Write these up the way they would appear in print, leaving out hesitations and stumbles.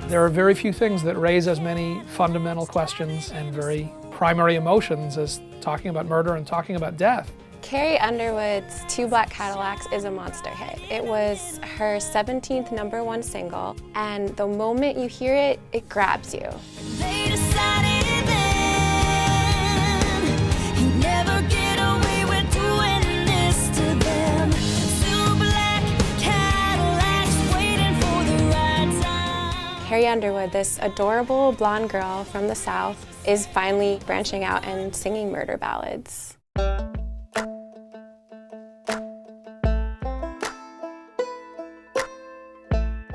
There are very few things that raise as many fundamental questions and very primary emotions as talking about murder and talking about death. Carrie Underwood's Two Black Cadillacs is a monster hit. It was her 17th #1 single, and the moment you hear it, it grabs you. They decided then you never get away with doing this to them. Two black Cadillacs waiting for the right time. Carrie Underwood, this adorable blonde girl from the South, is finally branching out and singing murder ballads.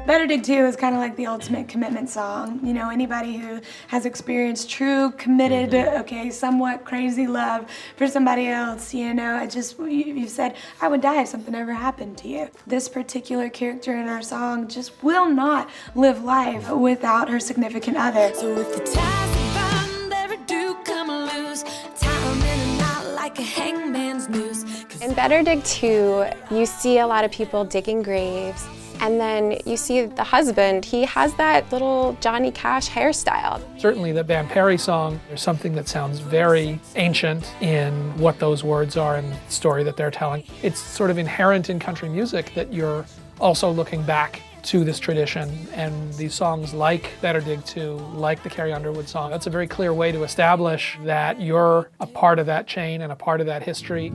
Better Dig 2 is kind of like the ultimate commitment song. You know, anybody who has experienced true, committed, okay, somewhat crazy love for somebody else, you know, you've said, I would die if something ever happened to you. This particular character in our song just will not live life without her significant other. So if the ties are bound, ever do come loose, tie 'em in a knot like a hangman's noose. In Better Dig 2, you see a lot of people digging graves. And then you see the husband, he has that little Johnny Cash hairstyle. Certainly the band Perry song, there's something that sounds very ancient in what those words are and the story that they're telling. It's sort of inherent in country music that you're also looking back to this tradition, and these songs like Better Dig 2, like the Carrie Underwood song, that's a very clear way to establish that you're a part of that chain and a part of that history.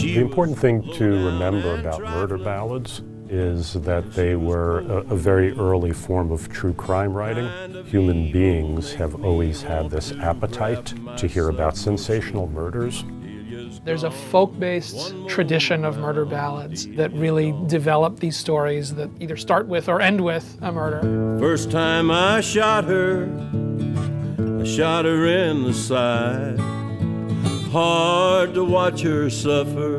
The important thing to remember about murder ballads is that they were a very early form of true crime writing. Human beings have always had this appetite to hear about sensational murders. There's a folk-based tradition of murder ballads that really develop these stories that either start with or end with a murder. First time I shot her in the side. Hard to watch her suffer,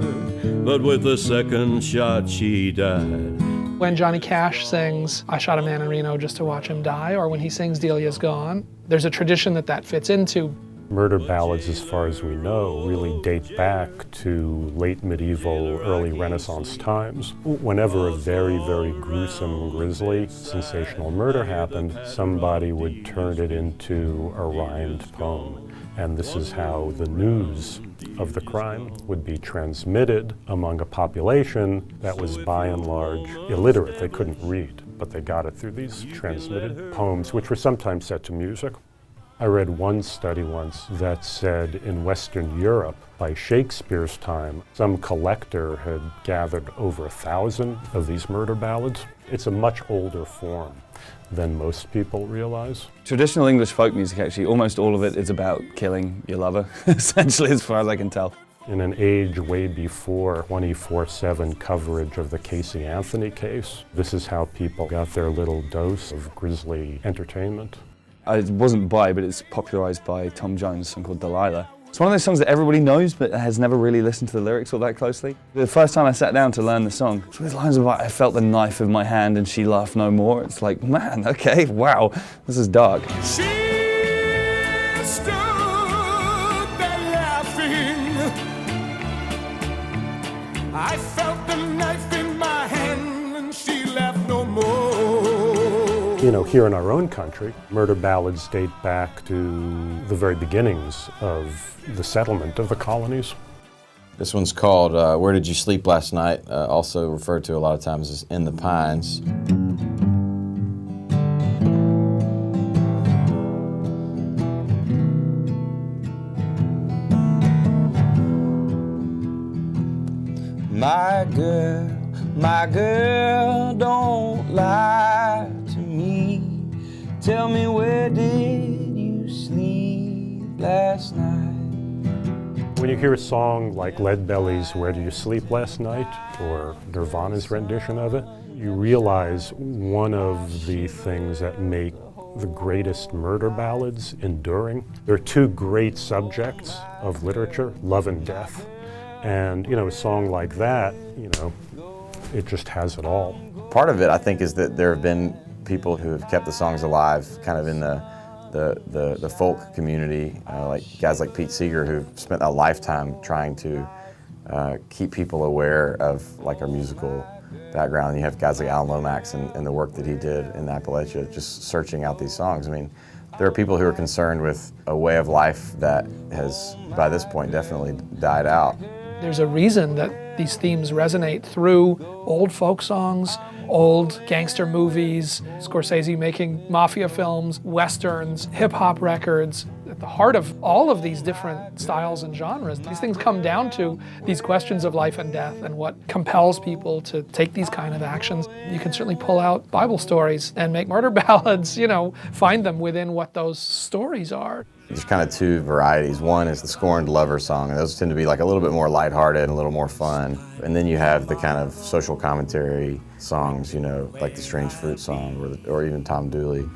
but with the second shot she died. When Johnny Cash sings, I shot a man in Reno just to watch him die, or when he sings Delia's Gone, there's a tradition that fits into. Murder ballads, as far as we know, really date back to late medieval, early Renaissance times. Whenever a very, very gruesome, grisly, sensational murder happened, somebody would turn it into a rhymed poem. And this is how the news of the crime would be transmitted among a population that was by and large illiterate. They couldn't read, but they got it through these transmitted poems, which were sometimes set to music. I read one study once that said in Western Europe, by Shakespeare's time, some collector had gathered over 1,000 of these murder ballads. It's a much older form than most people realize. Traditional English folk music, actually, almost all of it is about killing your lover, essentially, as far as I can tell. In an age way before 24/7 coverage of the Casey Anthony case, this is how people got their little dose of grisly entertainment. It wasn't by, but it's popularized by Tom Jones, a song called Delilah. It's one of those songs that everybody knows, but has never really listened to the lyrics all that closely. The first time I sat down to learn the song, it's with lines about, I felt the knife in my hand and she laughed no more. It's like, man, okay, wow, this is dark. She stood there laughing. I felt the knife in my hand and she laughed no more. You know, here in our own country, murder ballads date back to the very beginnings of the settlement of the colonies. This one's called Where Did You Sleep Last Night? Also referred to a lot of times as In the Pines. My girl, don't lie to me. Tell me, where did you sleep last night? When you hear a song like Leadbelly's Where Did You Sleep Last Night, or Nirvana's rendition of it, you realize one of the things that make the greatest murder ballads enduring. There are two great subjects of literature, love and death. And, you know, a song like that, you know, it just has it all. Part of it, I think, is that there have been people who have kept the songs alive, kind of in the folk community, like guys like Pete Seeger, who've spent a lifetime trying to keep people aware of like our musical background. You have guys like Alan Lomax and the work that he did in Appalachia, just searching out these songs. I mean, there are people who are concerned with a way of life that has, by this point, definitely died out. There's a reason that these themes resonate through old folk songs, old gangster movies, Scorsese making mafia films, westerns, hip-hop records. At the heart of all of these different styles and genres, these things come down to these questions of life and death and what compels people to take these kind of actions. You can certainly pull out Bible stories and make murder ballads, find them within what those stories are. There's kind of two varieties. One is the scorned lover song, and those tend to be like a little bit more lighthearted and a little more fun. And then you have the kind of social commentary songs, like the Strange Fruit song or even Tom Dooley.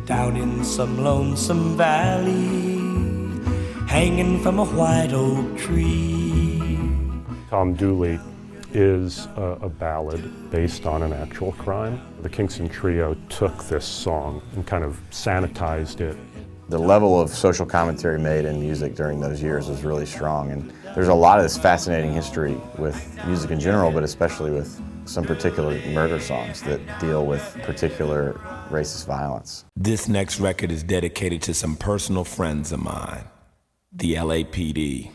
Down in some lonesome valley, hanging from a white oak tree. Tom Dooley is a ballad based on an actual crime. The Kingston Trio took this song and kind of sanitized it. The level of social commentary made in music during those years was really strong, and there's a lot of this fascinating history with music in general, but especially with some particular murder songs that deal with particular racist violence. This next record is dedicated to some personal friends of mine, the LAPD.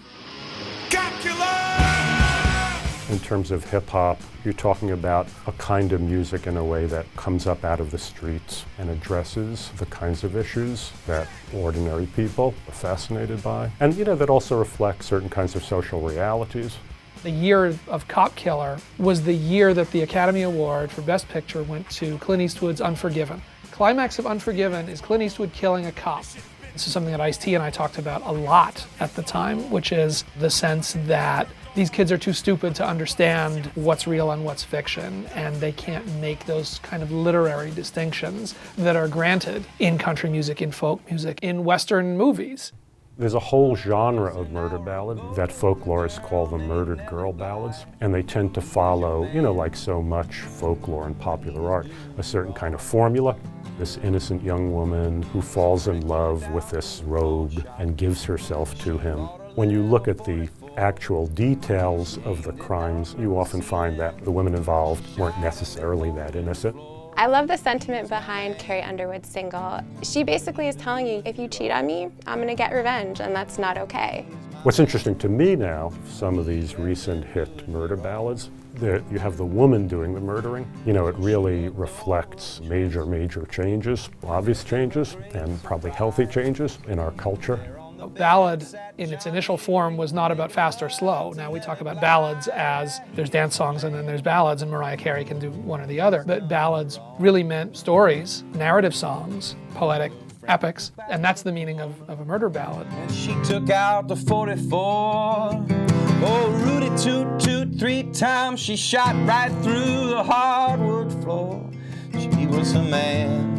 In terms of hip-hop, you're talking about a kind of music in a way that comes up out of the streets and addresses the kinds of issues that ordinary people are fascinated by. And that also reflects certain kinds of social realities. The year of Cop Killer was the year that the Academy Award for Best Picture went to Clint Eastwood's Unforgiven. Climax of Unforgiven is Clint Eastwood killing a cop. This is something that Ice-T and I talked about a lot at the time, which is the sense that these kids are too stupid to understand what's real and what's fiction, and they can't make those kind of literary distinctions that are granted in country music, in folk music, in Western movies. There's a whole genre of murder ballad that folklorists call the murdered girl ballads, and they tend to follow, like so much folklore and popular art, a certain kind of formula. This innocent young woman who falls in love with this rogue and gives herself to him. When you look at the actual details of the crimes, you often find that the women involved weren't necessarily that innocent. I love the sentiment behind Carrie Underwood's single. She basically is telling you, if you cheat on me, I'm gonna get revenge, and that's not okay. What's interesting to me now, some of these recent hit murder ballads, that you have the woman doing the murdering. It really reflects major changes, obvious changes, and probably healthy changes in our culture. A ballad in its initial form was not about fast or slow. Now we talk about ballads as there's dance songs and then there's ballads, and Mariah Carey can do one or the other. But ballads really meant stories, narrative songs, poetic epics, and that's the meaning of a murder ballad. And she took out the 44. Oh, Rudy toot toot 3 times. She shot right through the hardwood floor. She was a man.